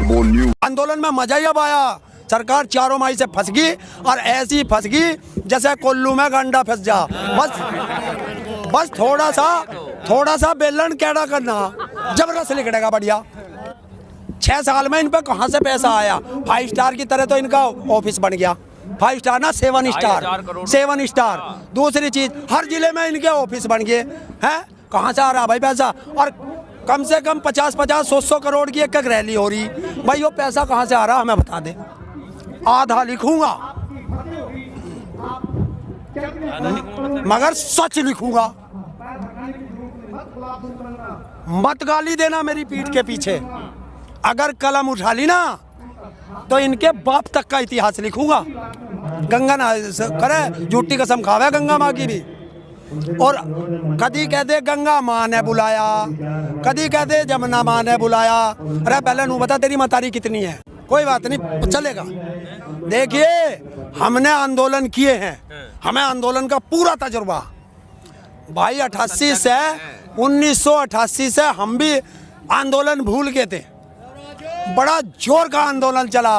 बोल न्यूज। आंदोलन में मजा ही अब आया। सरकार चारों माही से फंस गई और ऐसी फंस गई जैसे कोल्लू में गंडा फंस जा। बस थोड़ा सा बेलन कैडा करना जबरदस्त लिखड़ेगा बढ़िया। 6 साल में इन पे कहाँ से पैसा आया। 5 स्टार की तरह तो इनका ऑफिस बन गया। 5 स्टार ना 7 स्टार। दूसरी चीज हर जिले में इनके ऑफिस बन गए हैं। कहाँ से आ रहा भाई पैसा। और कम से कम 50-50 100 करोड़ की एक रैली हो रही। भाई वो पैसा कहाँ से आ रहा हमें बता दे। आधा लिखूंगा मगर सच लिखूंगा। मत गाली देना मेरी पीठ के पीछे। अगर कलम उठा ली ना तो इनके बाप तक का इतिहास लिखूंगा। गंगा ना करे झूठी कसम खावे गंगा माँ की भी। और कदी कहते गंगा माँ ने बुलाया, कदी कहते जमुना माँ ने बुलाया। अरे पहले नू बता तेरी मतारी कितनी है। कोई बात नहीं चलेगा। देखिए हमने आंदोलन किए हैं, हमें आंदोलन का पूरा तजुर्बा भाई। 1988 से हम भी आंदोलन भूल गए थे। बड़ा जोर का आंदोलन चला।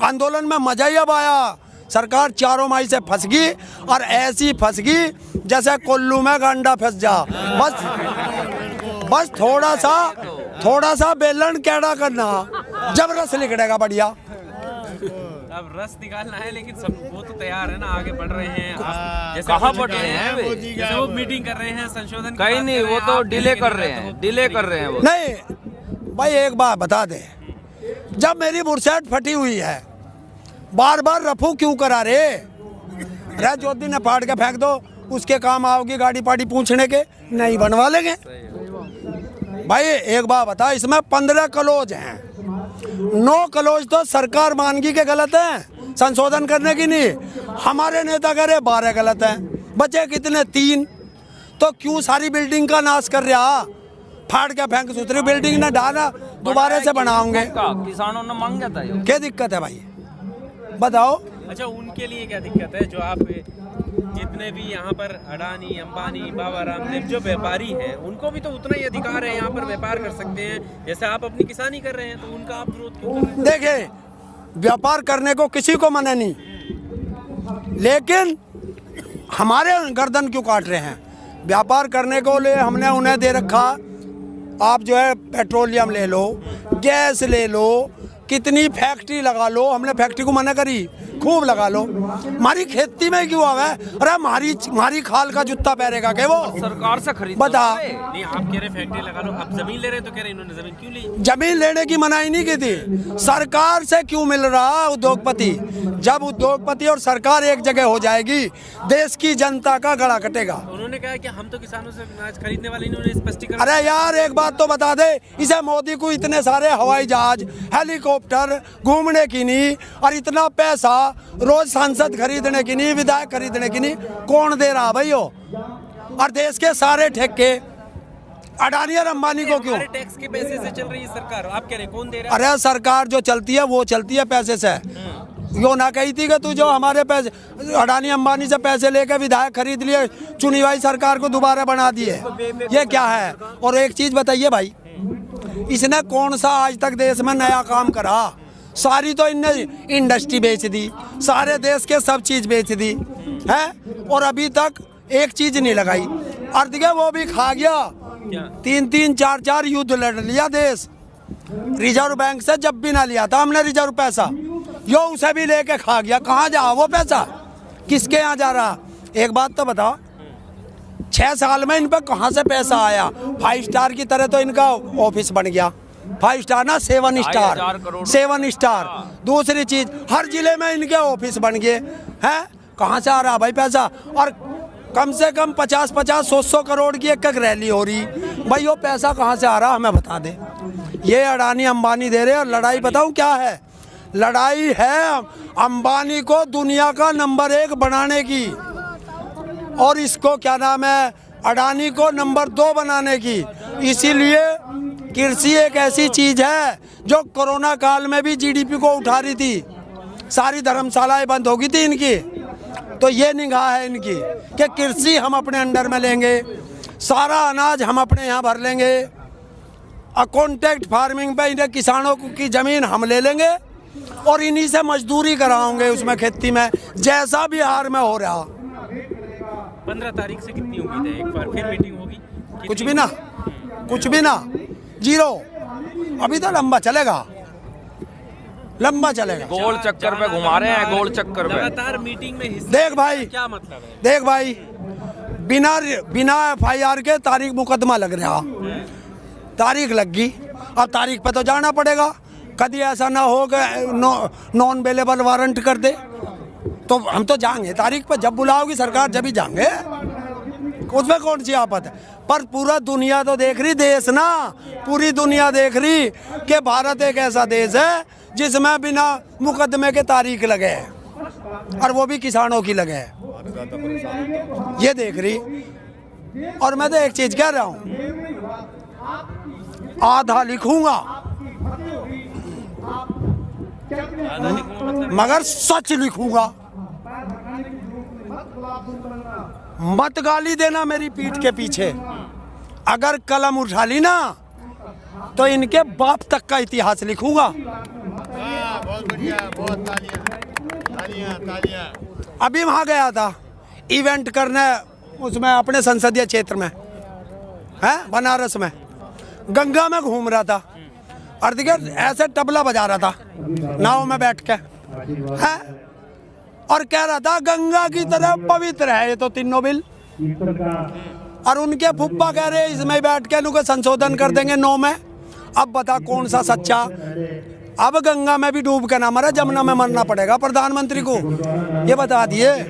आंदोलन में मजा ही अब आया। सरकार चारों माही से फंस गई और ऐसी फंस गई जैसे कोल्लू में गंडा फंस जा। बस थोड़ा सा बेलन कैडा करना जबरदस्त लिखड़ेगा बढ़िया। अब रस निकालना है लेकिन सब वो तो तैयार है ना, आगे बढ़ रहे हैं। जैसे कहाँ बढ़ रहे हैं वे? जैसे वो मीटिंग कर रहे हैं संशोधन कहीं नहीं, वो तो डिले कर रहे हैं वो। नहीं भाई एक बात बता दे, जब मेरी बुरसेट फटी हुई है बार बार रफू क्यों करा रे। ज्योति ने फाड़ के फेंक दो, उसके काम आओगी गाड़ी पाड़ी पूछने के, नहीं बनवा लेंगे। भाई एक बात बता, इसमें 15 क्लोज हैं। 9 क्लोज तो सरकार मान गई के गलत है, संशोधन करने की नहीं। हमारे नेता कह रहे 12 गलत हैं। बचे कितने 3। तो क्यों सारी बिल्डिंग का नाश कर रहा। फाड़ के फेंक सुथरी बिल्डिंग ने डाला दोबारा से बनाओगे। किसानों ने मांग था। क्या दिक्कत है भाई बताओ। अच्छा उनके लिए क्या दिक्कत है जो आप जितने भी यहाँ पर अडानी अंबानी बाबा रामदेव जो व्यापारी हैं उनको भी तो उतना ही अधिकार है, यहाँ पर व्यापार कर सकते हैं जैसे आप अपनी किसानी कर रहे हैं, तो उनका आप विरोध क्यों कर रहे हैं? देखिए व्यापार करने को किसी को मना नहीं, लेकिन हमारे गर्दन क्यों काट रहे हैं। व्यापार करने को लिए हमने उन्हें दे रखा। आप जो है पेट्रोलियम ले लो, गैस ले लो, कितनी फैक्ट्री लगा लो। हमने फैक्ट्री को मना करी, खूब लगा लो। हमारी खेती में क्यों आवे। अरे हमारी खाल का जूता पहनेगा क्या वो। सरकार से खरीद बता। नहीं आप कह रहे फैक्ट्री लगा लो, आप जमीन ले रहे हैं तो कह रहे इन्होंने जमीन क्यों ली। जमीन लेने की मनाही नहीं की थी। सरकार से क्यों मिल रहा उद्योगपति। जब उद्योगपति और सरकार एक जगह हो जाएगी देश की जनता का गला कटेगा। उन्होंने कहा कि हम तो किसानों से अनाज खरीदने वाले, इन्होंने स्पष्टीकरण। अरे यार एक बात तो बता दे, इसे मोदी को इतने सारे हवाई जहाज हेलीकॉप्टर घूमने की नहीं और इतना पैसा रोज सांसद खरीदने की नहीं, विधायक खरीदने की नहीं, कौन दे रहा भाई हो। और देश के सारे ठेके अडानी और अंबानी को क्यों। टैक्स के पैसे से चल रही है सरकार, आप कह रहे हैं कौन दे रहा है। अरे सरकार जो चलती है वो चलती है पैसे से। यो ना कही थी कि तू जो हमारे पैसे अडानी अंबानी से पैसे लेकर विधायक खरीद लिए, चुनी हुई सरकार को दोबारा बना दिए, ये क्या है। और एक चीज बताइए भाई, इसने कौन सा आज तक देश में नया काम करा। सारी तो इनने इंडस्ट्री बेच दी, सारे देश के सब चीज बेच दी है, और अभी तक एक चीज नहीं लगाई। और देखिए वो भी खा गया। 3-3 4-4 युद्ध लड़ लिया देश। रिजर्व बैंक से जब भी ना लिया था हमने रिजर्व पैसा, यो उसे भी लेके खा गया। कहाँ जा वो पैसा, किसके यहाँ जा रहा। एक बात तो बताओ, 6 साल में इन पे कहाँ से पैसा आया। 5 स्टार की तरह तो इनका ऑफिस बन गया। 5 स्टार ना 7 स्टार। दूसरी चीज हर जिले में इनके ऑफिस बन गए हैं। कहाँ से आ रहा भाई पैसा। और कम से कम 50-50 100 करोड़ की एक रैली हो रही। भाई वो पैसा कहाँ से आ रहा हमें बता दे। ये अडानी अंबानी दे रहे। और लड़ाई बताऊं क्या है। लड़ाई है अंबानी को दुनिया का नंबर 1 बनाने की, और इसको क्या नाम है अडानी को नंबर 2 बनाने की। इसीलिए कृषि एक ऐसी चीज है जो कोरोना काल में भी जीडीपी को उठा रही थी। सारी धर्मशालाएं बंद हो गई थी इनकी, तो ये निगाह है इनकी कि कृषि हम अपने अंडर में लेंगे, सारा अनाज हम अपने यहाँ भर लेंगे। कॉन्ट्रैक्ट फार्मिंग पे इन्हें किसानों की ज़मीन हम ले लेंगे और इन्हीं से मजदूरी कराओगे उसमें खेती में, जैसा बिहार में हो रहा। 15 तारीख से कितनी उम्मीद है? एक बार फिर मीटिंग होगी? कुछ भी ना, कुछ भी ना, जीरो। अभी तो लंबा चलेगा, लंबा चलेगा। गोल चक्कर पे घुमा रहे हैं, गोल चक्कर पे। लगातार मीटिंग में हिस्सा देख भाई, क्या मतलब है? देख भाई, बिना FIR के तारीख मुकदमा लग रहा, तारीख लग गई, अब तारीख पे तो जाना पड़ेगा। कभी ऐसा ना हो कि नॉन अवेलेबल वारंट कर दे, तो हम तो जाएंगे तारीख पे, जब बुलाओगी सरकार जब ही जाएंगे, उसमें कौन सी आफत है। पर पूरा दुनिया तो देख रही, देश ना पूरी दुनिया देख रही कि भारत एक ऐसा देश है जिसमें बिना मुकदमे के तारीख लगे, और वो भी किसानों की लगे, ये देख रही। और मैं तो एक चीज कह रहा हूँ, आधा लिखूंगा मगर सच लिखूंगा। मत गाली देना मेरी पीठ के पीछे, अगर कलम उठा ली ना तो इनके बाप तक का इतिहास लिखूंगा। बहुत बढ़िया, बहुत तालियां। अभी वहां गया था इवेंट करने, उसमें अपने संसदीय क्षेत्र में है, बनारस में, गंगा में घूम रहा था और देखिए ऐसे तबला बजा रहा था नाव में बैठ के है, और कह रहा था गंगा की तरह पवित्र है ये तो तीनों बिल। और उनके फुप्पा कह रहे इसमें बैठ के इनको संशोधन कर देंगे 9 में। अब बता कौन सा सच्चा। अब गंगा में भी डूब के ना मरे, जमुना में मरना पड़ेगा प्रधानमंत्री को, ये बता दिए।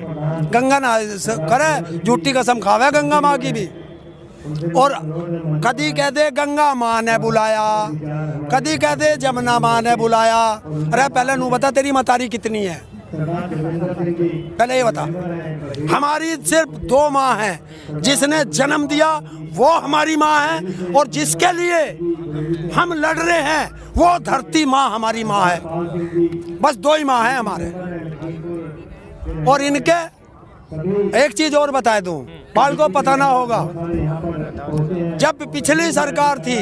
गंगा ना करे, झूठी कसम खावे गंगा माँ की भी। और कदी कह दे गंगा माँ ने बुलाया, कदी कह दे जमुना माँ ने बुलाया। अरे पहले नू बता तेरी मतारी कितनी है, पहले ये बता। हमारी सिर्फ 2 माँ हैं, जिसने जन्म दिया वो हमारी माँ है, और जिसके लिए हम लड़ रहे हैं वो धरती माँ हमारी माँ है। बस 2 ही माँ हैं हमारे। और इनके एक चीज और बताए दूं, बाल को पता ना होगा, जब पिछली सरकार थी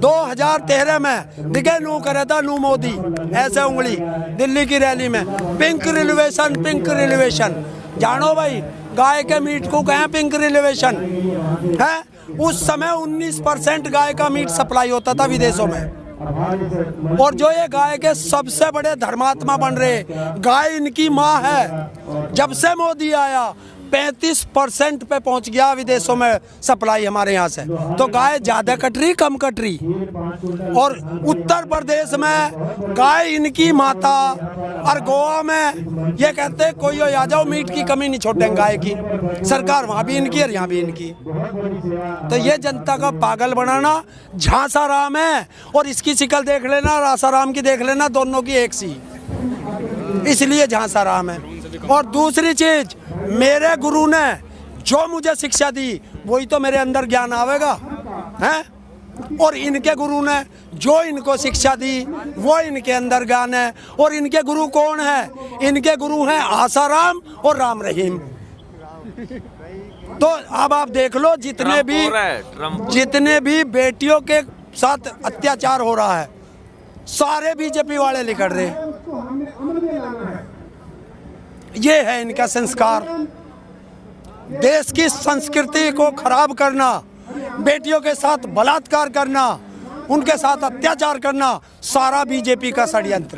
2013 में दिखे नू करे था नू मोदी ऐसे उंगली दिल्ली की रैली में, पिंक रिजर्वेशन, पिंक रिजर्वेशन। जानो भाई गाय के मीट को कहें पिंक रिजर्वेशन है। उस समय 19% गाय का मीट सप्लाई होता था विदेशों में, और जो ये गाय के सबसे बड़े धर्मात्मा बन रहे, गाय इनकी माँ है। जब से मोदी आया 35% पे पहुंच गया विदेशों में सप्लाई हमारे यहाँ से। तो गाय ज्यादा कट रही कम कट रही। और उत्तर प्रदेश में गाय इनकी माता, और गोवा में ये कहते कोई आ जाओ मीट की कमी नहीं छोड़ेंगे गाय की। सरकार वहाँ भी इनकी और यहाँ भी इनकी। तो ये जनता का पागल बनाना झांसा राम है, और इसकी शिकल देख लेना, रासा राम की देख लेना, दोनों की एक सी, इसलिए झांसा राम है। और दूसरी चीज, मेरे गुरु ने जो मुझे शिक्षा दी वही तो मेरे अंदर ज्ञान आवेगा है, और इनके गुरु ने जो इनको शिक्षा दी वो इनके अंदर ज्ञान है। और इनके गुरु कौन है? इनके गुरु हैं आसाराम और राम रहीम। तो अब आप देख लो जितने भी बेटियों के साथ अत्याचार हो रहा है, सारे बीजेपी वाले निकल रहे। ये है इनका संस्कार, देश की संस्कृति को खराब करना, बेटियों के साथ बलात्कार करना, उनके साथ अत्याचार करना, सारा बीजेपी का षड्यंत्र।